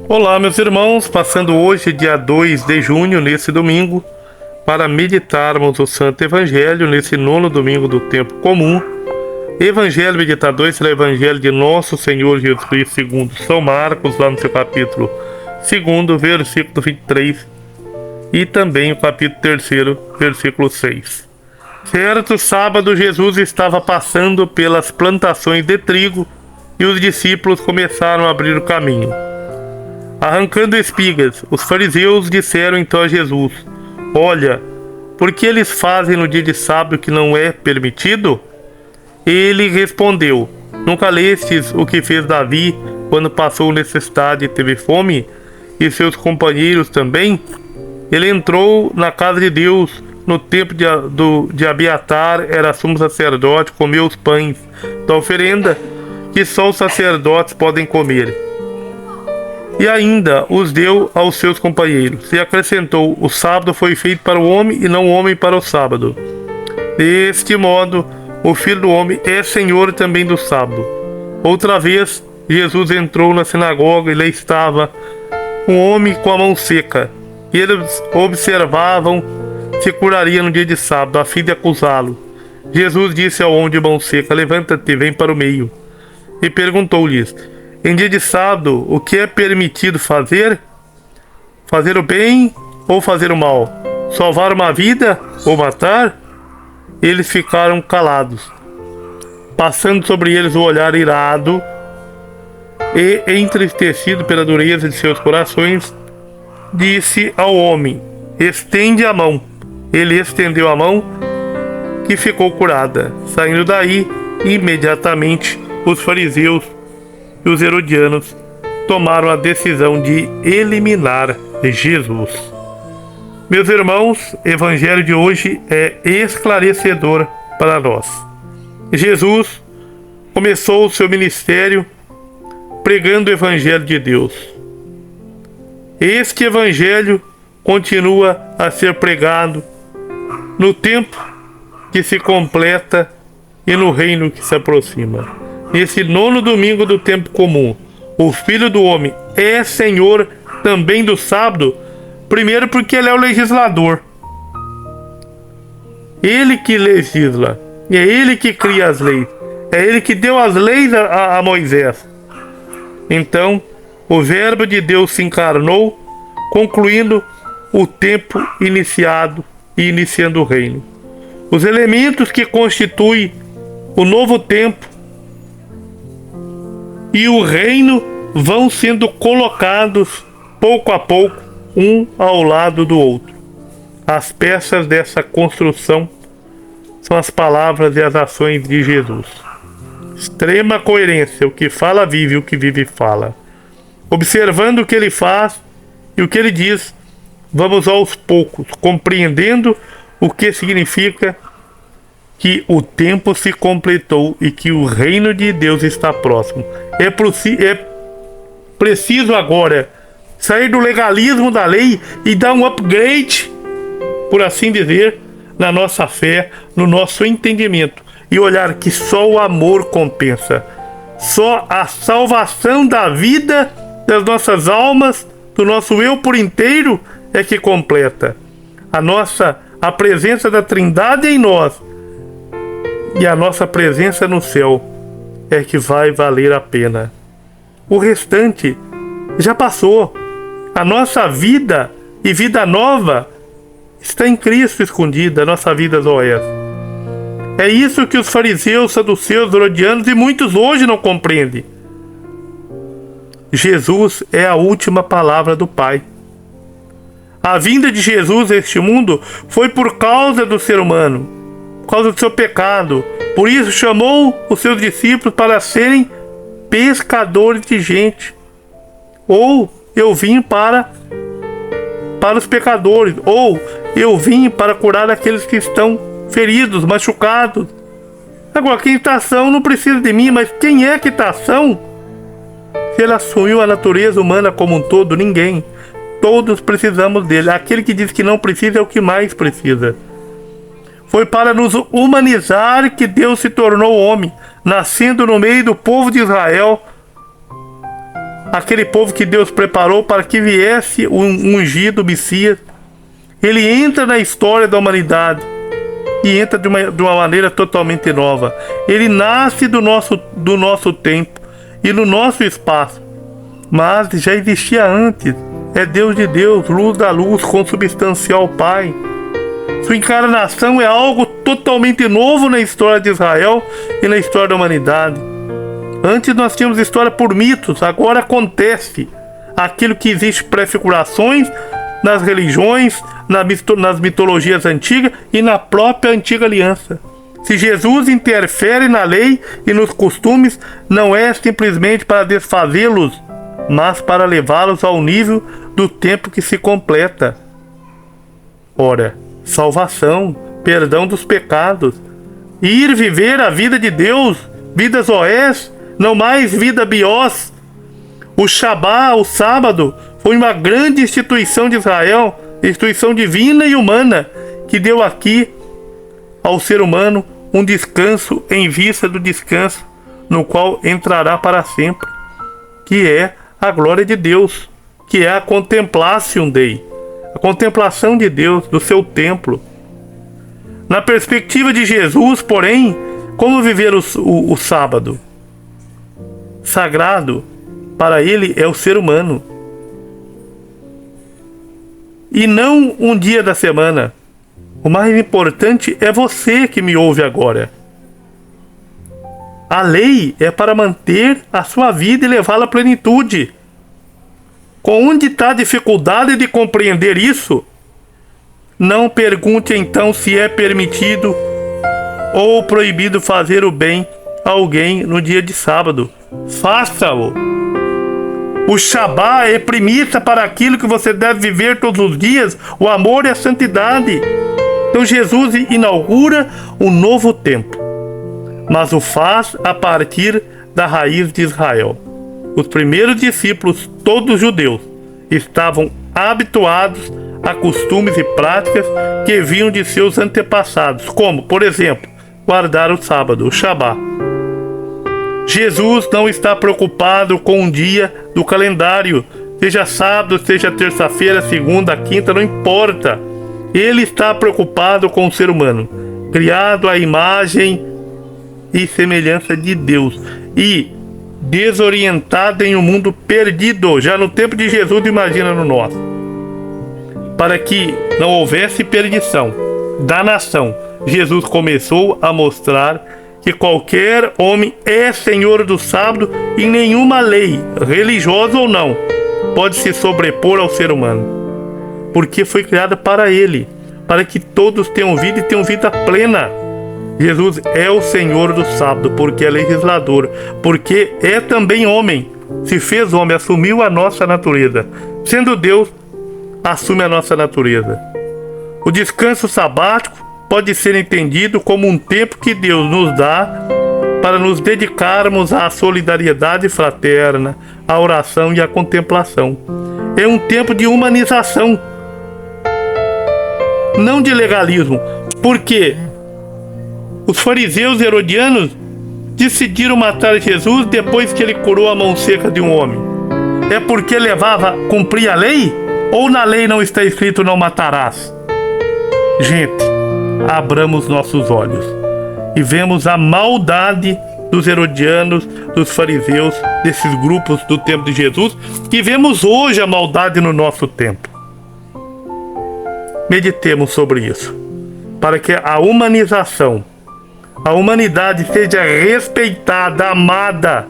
Olá, meus irmãos, passando hoje, dia 2 de junho, nesse domingo, para meditarmos o Santo Evangelho, nesse nono domingo do tempo comum. Evangelho meditador será o Evangelho de Nosso Senhor Jesus Cristo, segundo São Marcos, lá no seu capítulo 2, versículo 23, e também o capítulo 3, versículo 6. Certo sábado, Jesus estava passando pelas plantações de trigo e os discípulos começaram a abrir o caminho, arrancando espigas. Os fariseus disseram então a Jesus: Olha, por que eles fazem no dia de sábado que não é permitido? Ele respondeu: Nunca lestes o que fez Davi quando passou necessidade e teve fome, e seus companheiros também? Ele entrou na casa de Deus no tempo de Abiatar, era sumo sacerdote, comeu os pães da oferenda que só os sacerdotes podem comer, e ainda os deu aos seus companheiros. E acrescentou: O sábado foi feito para o homem e não o homem para o sábado. Deste modo, o Filho do Homem é Senhor também do sábado. Outra vez, Jesus entrou na sinagoga e lá estava um homem com a mão seca. E eles observavam se curaria no dia de sábado, a fim de acusá-lo. Jesus disse ao homem de mão seca: Levanta-te, vem para o meio. E perguntou-lhes: Em dia de sábado, o que é permitido fazer? Fazer o bem ou fazer o mal? Salvar uma vida ou matar? Eles ficaram calados, passando sobre eles o olhar irado e entristecido pela dureza de seus corações, disse ao homem: Estende a mão. Ele estendeu a mão, que ficou curada. Saindo daí, imediatamente, os fariseus e os herodianos tomaram a decisão de eliminar Jesus. Meus irmãos, o Evangelho de hoje é esclarecedor para nós. Jesus começou o seu ministério pregando o Evangelho de Deus. Este Evangelho continua a ser pregado no tempo que se completa e no reino que se aproxima. Nesse nono domingo do tempo comum, o Filho do Homem é Senhor também do sábado, primeiro porque Ele é o legislador. Ele que legisla, é Ele que cria as leis, é Ele que deu as leis a Moisés. Então, o Verbo de Deus se encarnou, concluindo o tempo iniciado e iniciando o reino. Os elementos que constituem o novo tempo e o reino vão sendo colocados pouco a pouco, um ao lado do outro. As peças dessa construção são as palavras e as ações de Jesus. Extrema coerência: o que fala vive, o que vive fala. Observando o que ele faz e o que ele diz, vamos aos poucos compreendendo o que significa que o tempo se completou e que o reino de Deus está próximo. É preciso agora sair do legalismo da lei e dar um upgrade, por assim dizer, na nossa fé, no nosso entendimento, e olhar que só o amor compensa. Só a salvação da vida, das nossas almas, do nosso eu por inteiro é que completa. A presença da Trindade em nós e a nossa presença no céu é que vai valer a pena. O restante já passou. A nossa vida e vida nova está em Cristo escondida, a nossa vida só é. É isso que os fariseus, saduceus, herodianos e muitos hoje não compreendem. Jesus é a última palavra do Pai. A vinda de Jesus a este mundo foi por causa do ser humano, por causa do seu pecado. Por isso chamou os seus discípulos para serem pescadores de gente. Ou eu vim para os pecadores, ou eu vim para curar aqueles que estão feridos, machucados. Agora, quem está são não precisa de mim, mas quem é que está são? Se ele assumiu a natureza humana como um todo, ninguém. Todos precisamos dele. Aquele que diz que não precisa é o que mais precisa. Foi para nos humanizar que Deus se tornou homem, nascendo no meio do povo de Israel, aquele povo que Deus preparou para que viesse o ungido Messias. Ele entra na história da humanidade e entra de uma maneira totalmente nova. Ele nasce do nosso tempo e no nosso espaço, mas já existia antes. É Deus de Deus, luz da luz, consubstancial Pai. Sua encarnação é algo totalmente novo na história de Israel e na história da humanidade. Antes nós tínhamos história por mitos, agora acontece aquilo que existe prefigurações nas religiões, nas mitologias antigas e na própria antiga aliança. Se Jesus interfere na lei e nos costumes, não é simplesmente para desfazê-los, mas para levá-los ao nível do tempo que se completa. Ora, salvação, perdão dos pecados, ir viver a vida de Deus, vida zoés, não mais vida biós. O Shabá, o sábado, foi uma grande instituição de Israel, instituição divina e humana, que deu aqui ao ser humano um descanso em vista do descanso no qual entrará para sempre, que é a glória de Deus, que é a Contemplation Dei, a contemplação de Deus, do seu templo. Na perspectiva de Jesus, porém, como viver o sábado? Sagrado para ele é o ser humano, e não um dia da semana. O mais importante é você que me ouve agora. A lei é para manter a sua vida e levá-la à plenitude. Onde está a dificuldade de compreender isso? Não pergunte então se é permitido ou proibido fazer o bem a alguém no dia de sábado. Faça-o. O Shabá é premissa para aquilo que você deve viver todos os dias, o amor e a santidade. Então Jesus inaugura um novo tempo, mas o faz a partir da raiz de Israel. Os primeiros discípulos, todos judeus, estavam habituados a costumes e práticas que vinham de seus antepassados, como, por exemplo, guardar o sábado, o Shabá. Jesus não está preocupado com um dia do calendário, seja sábado, seja terça-feira, segunda, quinta, não importa. Ele está preocupado com o ser humano, criado à imagem e semelhança de Deus, e desorientado em um mundo perdido, já no tempo de Jesus, imagina no nosso. Para que não houvesse perdição da nação, Jesus começou a mostrar que qualquer homem é senhor do sábado e nenhuma lei, religiosa ou não, pode se sobrepor ao ser humano, porque foi criada para ele, para que todos tenham vida e tenham vida plena. Jesus é o Senhor do sábado, porque é legislador, porque é também homem, se fez homem, assumiu a nossa natureza. Sendo Deus, assume a nossa natureza. O descanso sabático pode ser entendido como um tempo que Deus nos dá para nos dedicarmos à solidariedade fraterna, à oração e à contemplação. É um tempo de humanização, não de legalismo, porque os fariseus herodianos decidiram matar Jesus depois que ele curou a mão seca de um homem. É porque cumpria a lei? Ou na lei não está escrito não matarás? Gente, abramos nossos olhos e vemos a maldade dos herodianos, dos fariseus, desses grupos do tempo de Jesus, e vemos hoje a maldade no nosso tempo. Meditemos sobre isso, para que a humanização, a humanidade seja respeitada, amada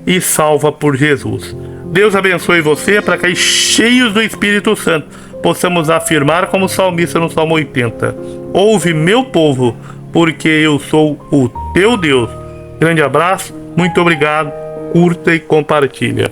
e salva por Jesus. Deus abençoe você para que, cheios do Espírito Santo, possamos afirmar como salmista no Salmo 80: ouve, meu povo, porque eu sou o teu Deus. Grande abraço, muito obrigado, curta e compartilha.